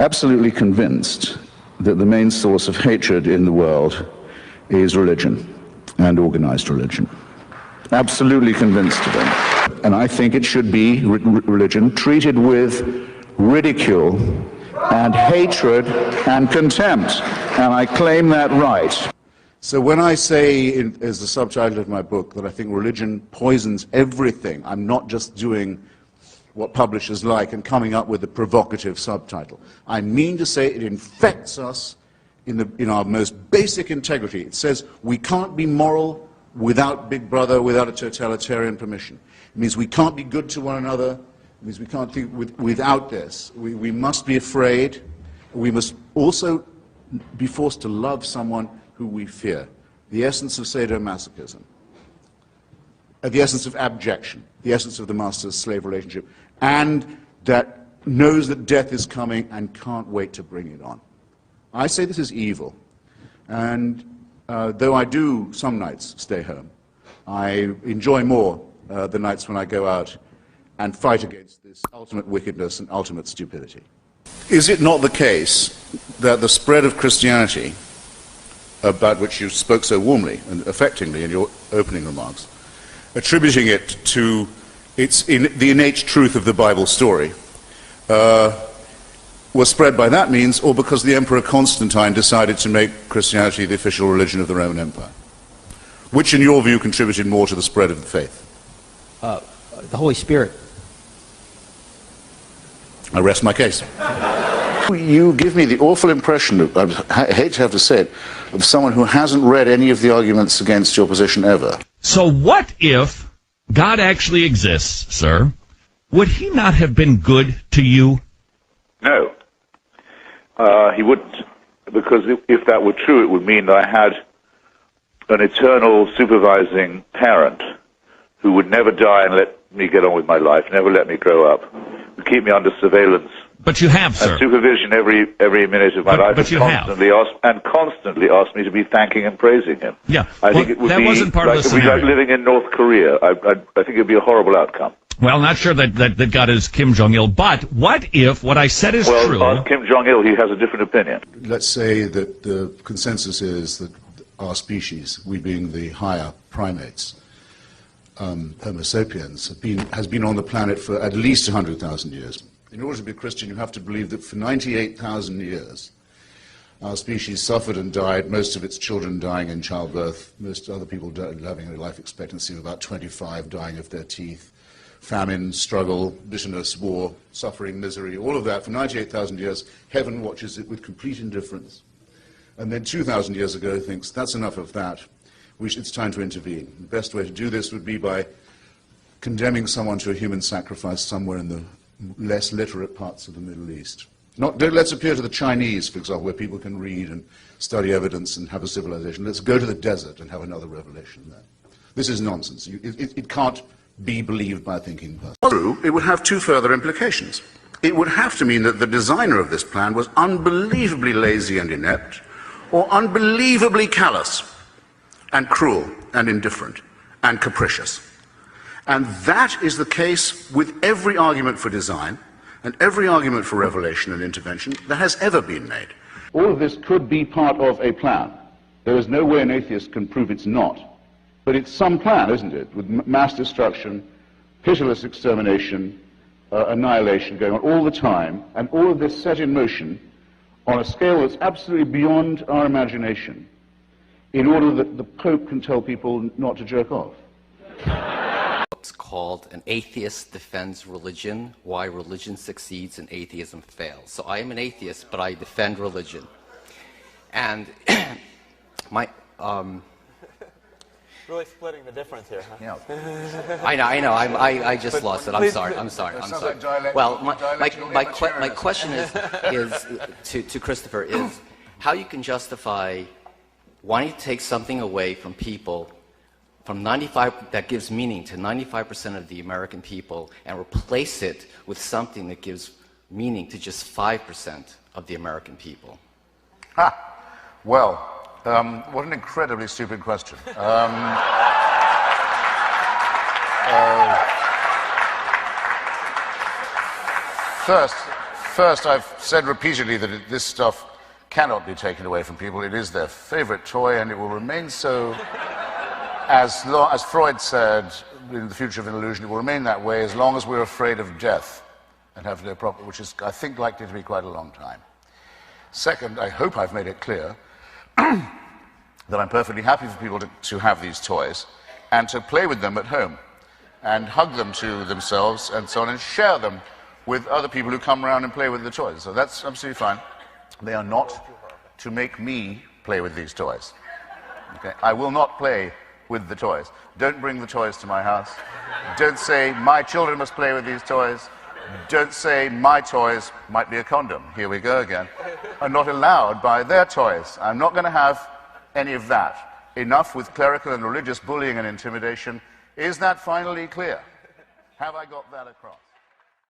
absolutely convinced that the main source of hatred in the world is religion and organized religion. Absolutely convinced of it. And I think it should be religion treated with ridicule and hatred and contempt. And I claim that right. So when I say, as the subtitle of my book, that I think religion poisons everything, I'm not just doing what publishers like and coming up with a provocative subtitle. I mean to say it infects us in our most basic integrity. It says we can't be moral without Big Brother, without a totalitarian permission. It means we can't be good to one another. It means we can't think without this. We must be afraid. We must also be forced to love someone who we fear. The essence of sadomasochism. The essence of abjection. The essence of the master-slave relationship. And that knows that death is coming and can't wait to bring it on. I say this is evil. And though I do some nights stay home, I enjoy more the nights when I go out and fight against this ultimate wickedness and ultimate stupidity. Is it not the case that the spread of Christianity, about which you spoke so warmly and affectingly in your opening remarks, attributing it to the innate truth of the Bible story, was spread by that means, or because the Emperor Constantine decided to make Christianity the official religion of the Roman Empire? Which, in your view, contributed more to the spread of the faith? The Holy Spirit. I rest my case. You give me the awful impression, I hate to have to say it, of someone who hasn't read any of the arguments against your position ever. So what if God actually exists, sir? Would he not have been good to you? No. He wouldn't. Because if that were true, it would mean that I had an eternal supervising parent who would never die and let me get on with my life, never let me grow up, would keep me under surveillance. But you have, sir. And supervision every minute of my life, but you constantly asked me to be thanking and praising him. Yeah, I think it would be wasn't part of the scenario. It would be like living in North Korea. I think it would be a horrible outcome. Well, not sure that God is Kim Jong-il, but what if what I said is true? Well, ask Kim Jong-il, he has a different opinion. Let's say that the consensus is that our species, we being the higher primates, Homo sapiens, has been on the planet for at least 100,000 years. In order to be a Christian, you have to believe that for 98,000 years, our species suffered and died, most of its children dying in childbirth, most other people having a life expectancy of about 25, dying of their teeth, famine, struggle, bitterness, war, suffering, misery, all of that. For 98,000 years, heaven watches it with complete indifference. And then 2,000 years ago thinks, that's enough of that. It's time to intervene. The best way to do this would be by condemning someone to a human sacrifice somewhere in the less literate parts of the Middle East. Let's appeal to the Chinese, for example, where people can read and study evidence and have a civilization. Let's go to the desert and have another revelation there. This is nonsense. It can't be believed by a thinking person. True, it would have two further implications. It would have to mean that the designer of this plan was unbelievably lazy and inept, or unbelievably callous and cruel and indifferent and capricious. And that is the case with every argument for design and every argument for revelation and intervention that has ever been made. All of this could be part of a plan. There is no way an atheist can prove it's not. But it's some plan, isn't it, with mass destruction, pitiless extermination, annihilation going on all the time, and all of this set in motion on a scale that's absolutely beyond our imagination, in order that the Pope can tell people not to jerk off. It's called An Atheist Defends Religion, Why Religion Succeeds and Atheism Fails. So I am an atheist, but I defend religion. And my... Really splitting the difference here, huh? Yeah. I know. I just lost it. I'm sorry. Well, my question is to Christopher is how you can justify wanting to take something away from people, from 95 that gives meaning to 95% of the American people, and replace it with something that gives meaning to just 5% of the American people. Well, what an incredibly stupid question. First, I've said repeatedly that this stuff cannot be taken away from people. It is their favorite toy, and it will remain so, as Freud said in The Future of an Illusion, it will remain that way as long as we're afraid of death and have no problem, which is, I think, likely to be quite a long time. Second, I hope I've made it clear that I'm perfectly happy for people to have these toys and to play with them at home and hug them to themselves and so on and share them with other people who come around and play with the toys. So that's absolutely fine. They are not to make me play with these toys. Okay? I will not play with the toys. Don't bring the toys to my house. Don't say my children must play with these toys. Don't say my toys might be a condom. Here we go again. Are not allowed by their toys. I'm not going to have any of that. Enough with clerical and religious bullying and intimidation. Is that finally clear? Have I got that across?